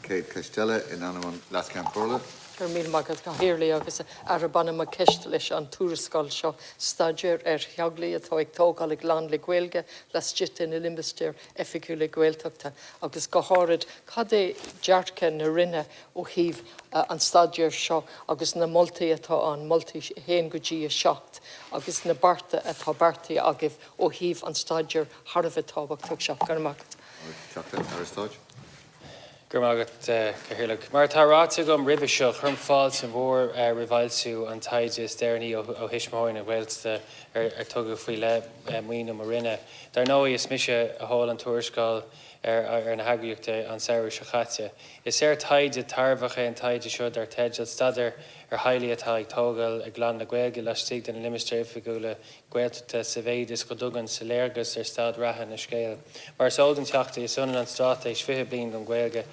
Kate Castella in Anaman Lascan Porla. Mil magad Gaeilge agus Arabana ma ceist leis an túrascáil seo staidéar theaghlaigh atá ag tógáil gclann le Gaeilge le Ceisteanna limbistéir effigiú le Gaeltachta agus go háirid cad é deartcha na rinne ó híomh an staidéar seo agus na moltaí atá an moltaí héan go dtí a seacht agus na barta atá bartaí agah ó híomh an staidéar Harbh tábhachtach seo gur magad. Gurmagat Gaeilge. Mar táráte gom ribh seo chum fáil san bhór rivalsú an taide stairní ó Tuismitheoirí na Gaeltachta tugadh faoi le muoine mar rinne. Dar nó is mise a hall an tuairiscáil ar na hagraíochta an saoire se chaite. Is taide tarbhacha an taide seo dar teideal stadar ar hailí atá ag tógáil ag gclann na Gaeilge leis Ceisteanna limbistéir effigiú le Gaeltachta sa bhéid is go dtugann sa léargas ar stad ratha na scéal. Mar sódan teachta is sunan an stát éis 20 bliain don Gaeilge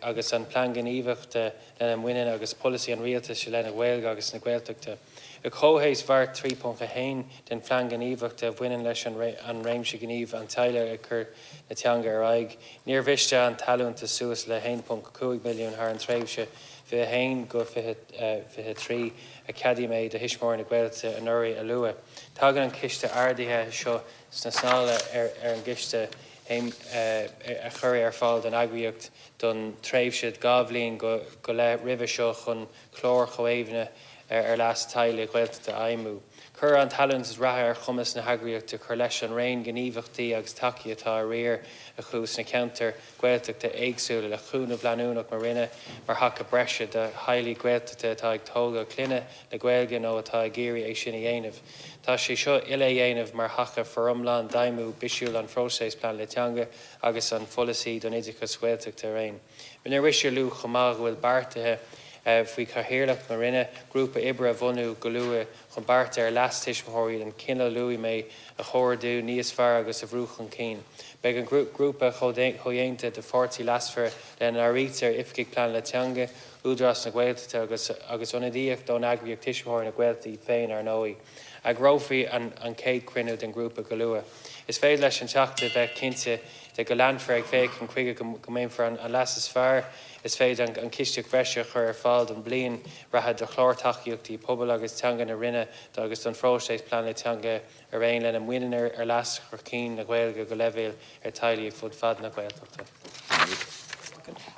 agus an plan gníomhachta lena muine agus policy an rialta se lena Gaeilge agus na Gaeltachta. A cóhéis bhar 3.1 den plan gníomhachta bhuiineann leis an réimse gníomh an taile a chur na teanga ar aig. Níor bhiste an talúnta suas le 1.2 milliún ar an tréimhse fi a hain go fi trí a cadimé de Tuismitheoirí na Gaeltachta an uirí a lua. Tágan an ciste ardaithe seo sna sála ar an giste a chur ar fáil den agriocht don tréimhse gábhlíonn go le ribh seo chun chlór choéimhne ar las taile Gaeltachta aimú. Chur an talent is ratha ar chumas na hagraíochta chur leis an réin gníomhachtaí agus tacaí atá a réir a chús na counter Gaeltachta éagsúla le chúna blanúnach mar rinne mar hacha breise de hailí Gaeltachta atá ag tóga cluine le Gaeilge nó atá ag géirí é sin a dhéanamh. Tá sé seo ile dhéanamh mar hacha forumlán daimú bisisiúil an phróiseas plan le teanga agus an foilsithe don idirchas Gaeltachta réin. B'na riise lú chomá bhfuil bartathe faoi cathaoirleach mar rinne grúpa ibre a bhunú go luath chun barta ar leas Tuismitheoirí den cinál luí mé a chóirdú níos fearr agus a bhrúchan cín. Beidh an grúpa chodhéanta de 40 lasfar le an áirítear ifigigh plan le teanga údras na Gaeltachta agus ionadaíocht don agriocht Tuismitheoirí na Gaeltaí féin ar nóí. Ag rófaí an céad cruinniú den grúpa go luath. Is féad leis an teachta bheith cinnte de go leanfar ag féic an chuige go mbeonfar an lasas fearr. Is féad an cisteach bhreise chur ar fáil don bliain ratha de chlártaíochtaí pobal agus teanga na rinne agus don phróiseas plan le teanga ar réon lena muineann ar las chur cín na Gaeilge go leibhéal ar tailí fud fad na Gaeltachta.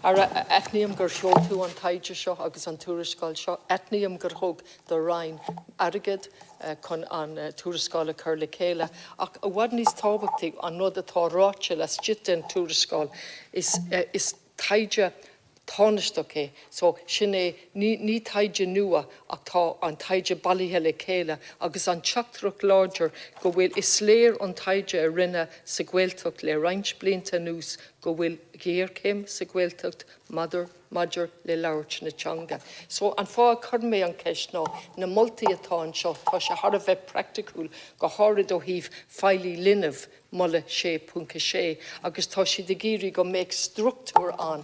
Ar etníam gur seo tú an taide seo agus an túrascáil seo, etníam gur thug do Roinn airgid chun an túrascáil a chur le chéile. Ach a bhhad níos tábhachtaí an nud atá ráite le Ceisteanna túrascáil is taide táneach é, so sin é ní taide nua ach tá an taide bailithe le chéile agus an teachtrach láidir go bhfuil is léir an taide a rinne sa Gaeltacht le roinnt blianta nús go bhfuil géarcéim sa Gaeltacht maidir le labhairt na teanga. So an fá chur mé an ceist ná na moltaí atá an seo tá sé har a bheith practicúil go háirid ó híomh fáilí linmh molle 6.6 agus tá si de géirí go méid struchtúr an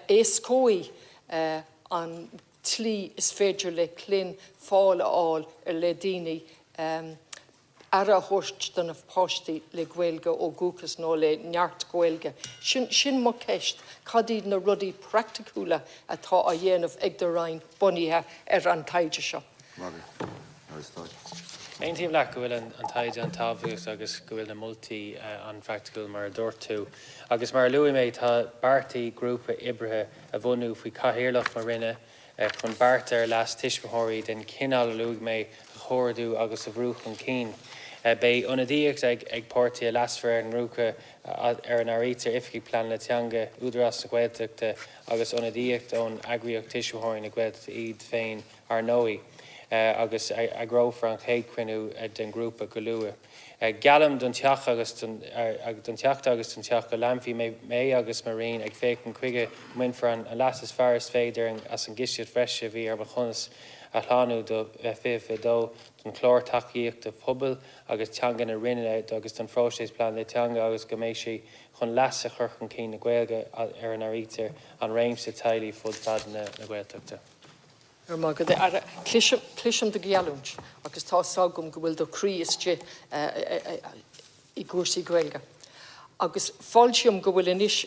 éascóí an tlí is féidir le clín fáil áil ar le daoine ar a thuirt don a páistí le Gaeilge ó gúchas nó le neart Gaeilge. Sin má ceist cadíad na rudaí practicúla atá a dhéanamh ag do Roinn bunaithe ar an taide seo. Ein tíim le go bhfuil an taide an tábhaíocht agus go bhfuil na moltaí an practical mar a dúirt tú. Agus mar luí méid tá bartaí grúpa ibrithe a bhunú faoi cathaoirleach mar rinne chun barta ar leas Tuismitheoirí den cinál luigh mé a chóirdú agus a bhrúchan cín. Bei ionadaíocht ag pórtaí a lasfar an rúcha ar an áirítear ifigigh plan le teanga údarás na Gaeltachta agus ionadaíocht ón agriocht Tuismitheoirí na Gaeltachta iad féin ar nóí. Agus agrófar an chéad cruinniú den grúpa go luath. Galam don teach agus don teach go lamfií mé agus marín ag féic an chuige muinfar an lasas fearras féidir as an gisiad freise bhí ar chunas a chláánú do fih dó don chlór tacaíocht de pobal agus teanga na rinne agus don phróiseas plan le teanga agus go méid sé chun leas a churchan cí na Gaeilge ar an áirítear an réimse tailí fud fad na Gaeltachta. Magad ar clisam de gealúnt agus tá sagum go bhfuil do chríiste i gúsaí Gaeilge. Agus fáilseam go bhfuil inis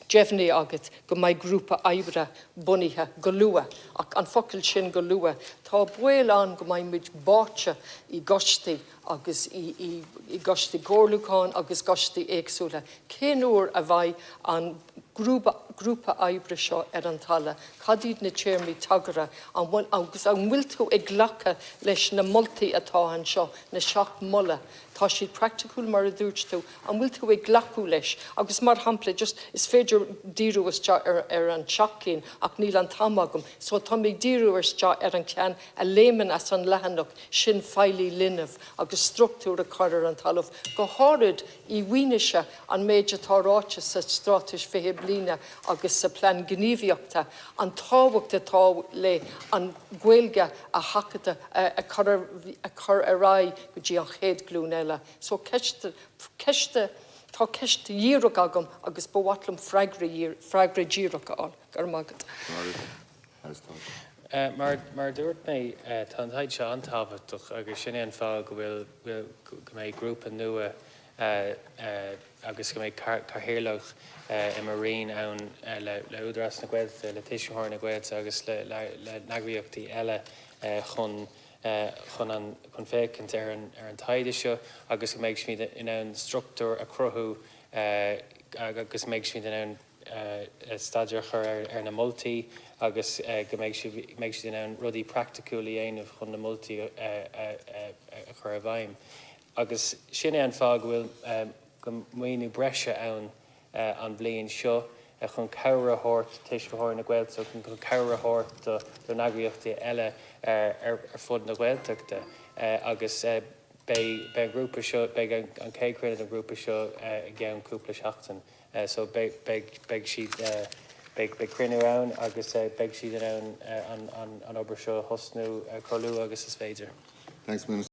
Jefni agat go mai grúpa aibra bunithe go lua ach an focail sin go lua tá buail an go mai muid báte I gosti agus I gosti górlúcháin agus gosti éagsúla céanúr a bhaid an grúpa aibre seo an talla cadíd na tíirmí tagara agus an bhfuil tú ag ghlacha leis na moltaí atá an seo na seach molla tá siad practicúil mar a dúirt tú an bhfuil tú ag ghlacú leis agus mar hampla just is féidir díú an seachcín ach níl an tamagam so tá ag díú an cean a léman as an lehanach sin feilí linmh agus struchtúr a carar an talamh go hárid I bhuineise an méide táráte sa stráis fé blina agus sa plan gníomhíochta an táhachtta tá le an Gaeilge a hacata a chur a rá go dtí an chéad glún eile. So ceiste tá ceiste díreach agam agus bhhatlum freigra díreach an gur magad. Mar dúirt mé tá an taid seo antábhaach agus sin an fá go bhfuil go mé grúpa nua agus go mé carthaoirleach I Roinn ann le údarás na Gaeltachta le Tuismitheoirí na Gaeltachta agus le nagraíochtaí eile chun fécint ar an taide seo agus go méid smíad in ann struchtúr a cruthú agus méid smíad in ann staidéar chur ar na moltaí agus go méid smíad in ann rudaí practicúla dhéanamh chun na moltaí a chur a bhaim. Agus sin an fá go bhfuil go muoinú breise ann an bblion seo chun cabhra thórt Tuismitheoirí na Gaeltachta chun cabhra thórt do nagraíochtaí eile ar fud na Gaeltachta agus be grúpa seo be an céicréad an grúpa seo gceann cúpla seachtain so be siad be crinú ann agus be siad an obair seo hosnú cholú agus is féidir. Thanks, Minister.